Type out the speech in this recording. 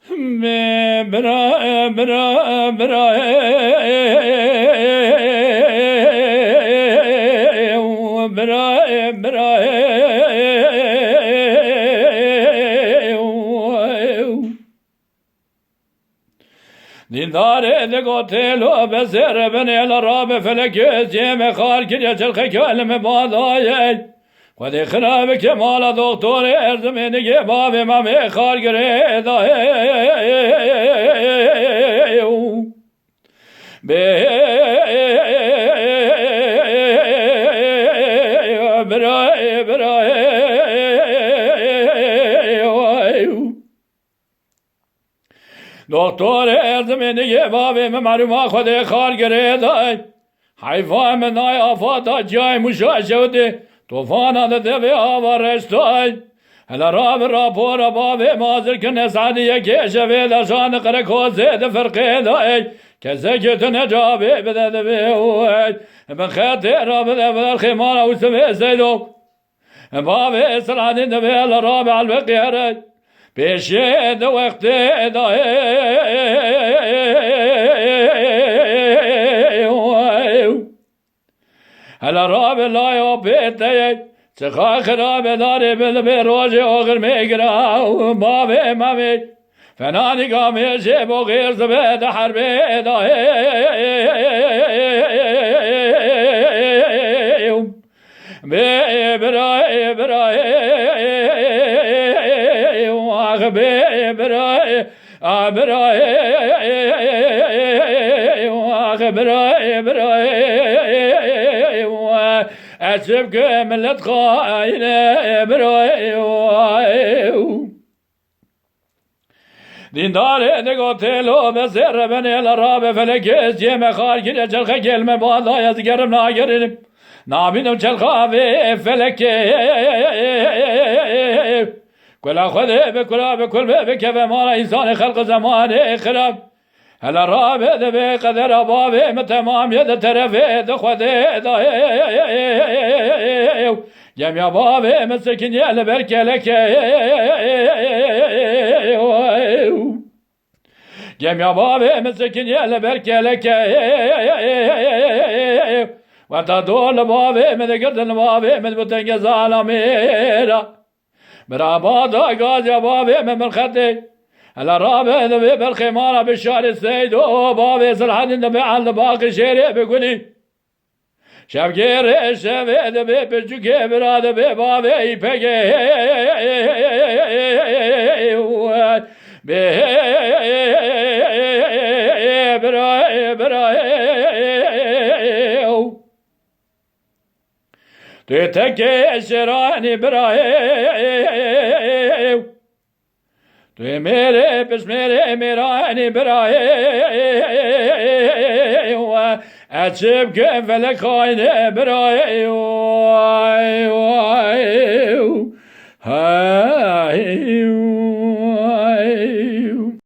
برا برا برا برا برا دیدار دگوتلو بسر بنی لراب فلک جیم خار کلی چلخ کلم بادای خودی خراب کمال دکتر ارزمینی باب مامی خار گره دای برای برای دکتر ارزمینی بابی معلومه خود خار گره دای حیفا من نای آفاتا جای مشاشوده طوفانا دوی آوارش دای هلا راب راپور بابی مازر کنه سعدیه که شوی دشان قرکوزه دفرقه دای کسی که تنجابی بده دوی بخاطر راب دوی الخیمانه و سوی سیدو بابی سلحانی دوی الراب البقیره پیشه دو وقت دای هلا راب لایو بیته چخا خراب داری بل به روز آخر میگرا بابه مامی فنانی گامیشه با غیر زبد حربه دای برای برای برای برای برای برای أجب كملة خاينة برايو دیندار نگاتلو بسر بنی لراب فلکش جیم خار گیره چلخه کلمه بالای از گرم ناگرینم نابینم چلخه به فلکه کلا خوده بکلا بکل بکف مالا انسان خلق زمان خراب هلا رابع به قدر بابه متمام يد ترفه خوده جم يا بابه مسكين يا البركه لك جم يا بابه مسكين يا البركه لك وتدول بابه من قدر بابه من بتنجز على ميرا براباد غاز يا بابه من خدي هلا رابع ذبي بالخمارة بالشعر السيد بابي سلحان النبي على باقي شيري بيقولي شاف غير الشافي ذبي بالجوكي برا ذبي بابي يبقي براي براي تتكي شراني براي تو میره پس میره میرانی برای عجب که فلک خاینه برای